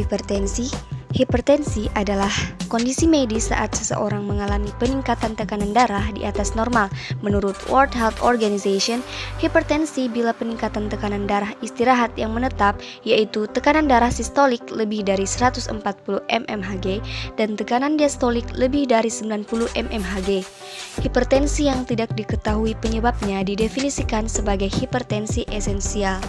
hipertensi? Hipertensi adalah kondisi medis saat seseorang mengalami peningkatan tekanan darah di atas normal. Menurut World Health Organization, hipertensi bila peningkatan tekanan darah istirahat yang menetap, yaitu tekanan darah sistolik lebih dari 140 mmHg dan tekanan diastolik lebih dari 90 mmHg. Hipertensi yang tidak diketahui penyebabnya didefinisikan sebagai hipertensi esensial.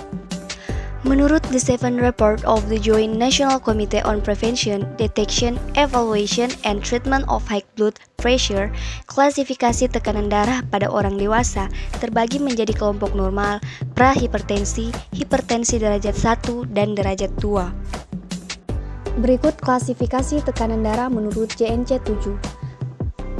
Menurut the Seventh Report of the Joint National Committee on Prevention, Detection, Evaluation, and Treatment of High Blood Pressure, klasifikasi tekanan darah pada orang dewasa terbagi menjadi kelompok normal, prahipertensi, hipertensi derajat 1, dan derajat 2. Berikut klasifikasi tekanan darah menurut JNC 7.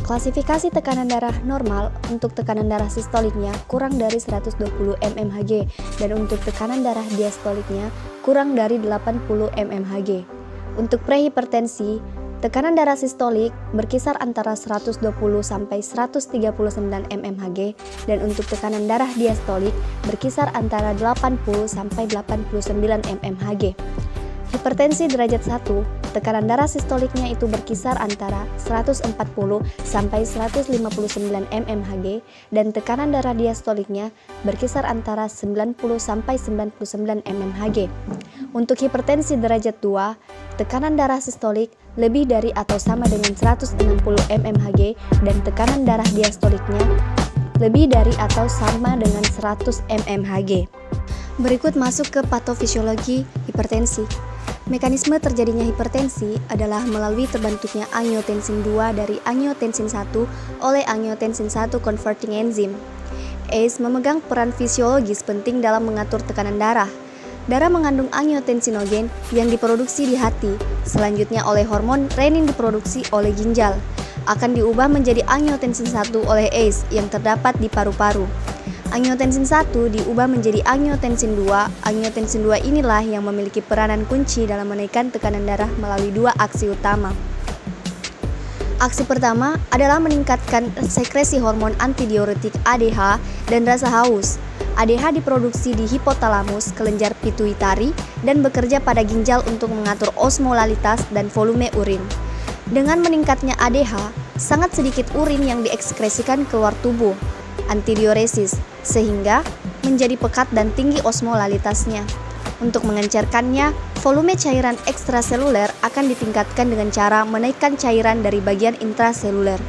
Klasifikasi tekanan darah normal untuk tekanan darah sistoliknya kurang dari 120 mmHg dan untuk tekanan darah diastoliknya kurang dari 80 mmHg. Untuk prehipertensi, tekanan darah sistolik berkisar antara 120 sampai 139 mmHg dan untuk tekanan darah diastolik berkisar antara 80 sampai 89 mmHg. Hipertensi derajat 1, tekanan darah sistoliknya itu berkisar antara 140 sampai 159 mmHg dan tekanan darah diastoliknya berkisar antara 90 sampai 99 mmHg. Untuk hipertensi derajat 2, tekanan darah sistolik lebih dari atau sama dengan 160 mmHg dan tekanan darah diastoliknya lebih dari atau sama dengan 100 mmHg. Berikut masuk ke patofisiologi hipertensi. Mekanisme terjadinya hipertensi adalah melalui terbentuknya angiotensin II dari angiotensin I oleh angiotensin I converting enzyme. ACE memegang peran fisiologis penting dalam mengatur tekanan darah. Darah mengandung angiotensinogen yang diproduksi di hati, selanjutnya oleh hormon renin diproduksi oleh ginjal, akan diubah menjadi angiotensin I oleh ACE yang terdapat di paru-paru. Angiotensin I diubah menjadi angiotensin II. Angiotensin II inilah yang memiliki peranan kunci dalam menaikkan tekanan darah melalui dua aksi utama. Aksi pertama adalah meningkatkan sekresi hormon antidiuretik ADH dan rasa haus. ADH diproduksi di hipotalamus, kelenjar pituitari, dan bekerja pada ginjal untuk mengatur osmolalitas dan volume urin. Dengan meningkatnya ADH, sangat sedikit urin yang diekskresikan keluar tubuh, antidiuresis, sehingga menjadi pekat dan tinggi osmolalitasnya. Untuk mengencerkannya, volume cairan ekstraseluler akan ditingkatkan dengan cara menaikkan cairan dari bagian intraseluler.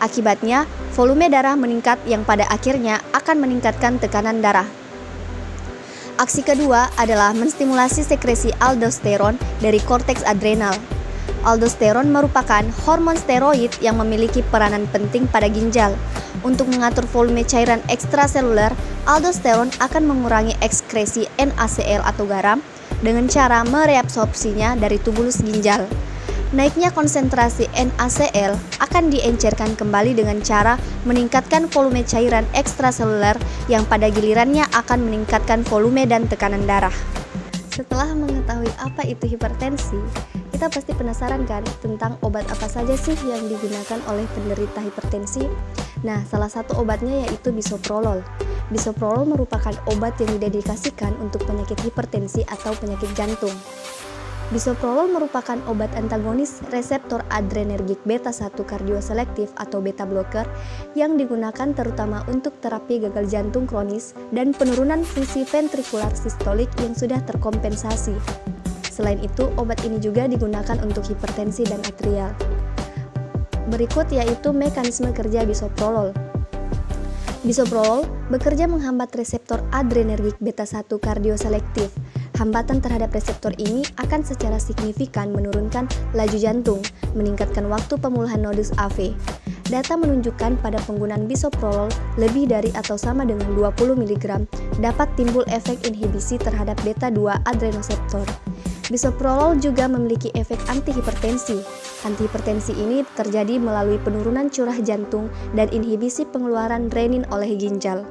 Akibatnya, volume darah meningkat yang pada akhirnya akan meningkatkan tekanan darah. Aksi kedua adalah menstimulasi sekresi aldosteron dari korteks adrenal. Aldosteron merupakan hormon steroid yang memiliki peranan penting pada ginjal. Untuk mengatur volume cairan ekstraseluler, aldosteron akan mengurangi ekskresi NaCl atau garam dengan cara mereabsorpsinya dari tubulus ginjal. Naiknya konsentrasi NaCl akan diencerkan kembali dengan cara meningkatkan volume cairan ekstraseluler yang pada gilirannya akan meningkatkan volume dan tekanan darah. Setelah mengetahui apa itu hipertensi, kita pasti penasaran kan tentang obat apa saja sih yang digunakan oleh penderita hipertensi? Nah, salah satu obatnya yaitu bisoprolol. Bisoprolol merupakan obat yang didedikasikan untuk penyakit hipertensi atau penyakit jantung. Bisoprolol merupakan obat antagonis reseptor adrenergik beta 1 kardioselektif atau beta blocker yang digunakan terutama untuk terapi gagal jantung kronis dan penurunan fungsi ventrikular sistolik yang sudah terkompensasi. Selain itu, obat ini juga digunakan untuk hipertensi dan atrial. Berikut yaitu mekanisme kerja bisoprolol. Bisoprolol bekerja menghambat reseptor adrenergik beta 1 kardioselektif. Hambatan terhadap reseptor ini akan secara signifikan menurunkan laju jantung, meningkatkan waktu pemulihan nodus AV. Data menunjukkan pada penggunaan bisoprolol lebih dari atau sama dengan 20 mg dapat timbul efek inhibisi terhadap beta 2 adrenoseptor. Bisoprolol juga memiliki efek antihipertensi. Antihipertensi ini terjadi melalui penurunan curah jantung dan inhibisi pengeluaran renin oleh ginjal.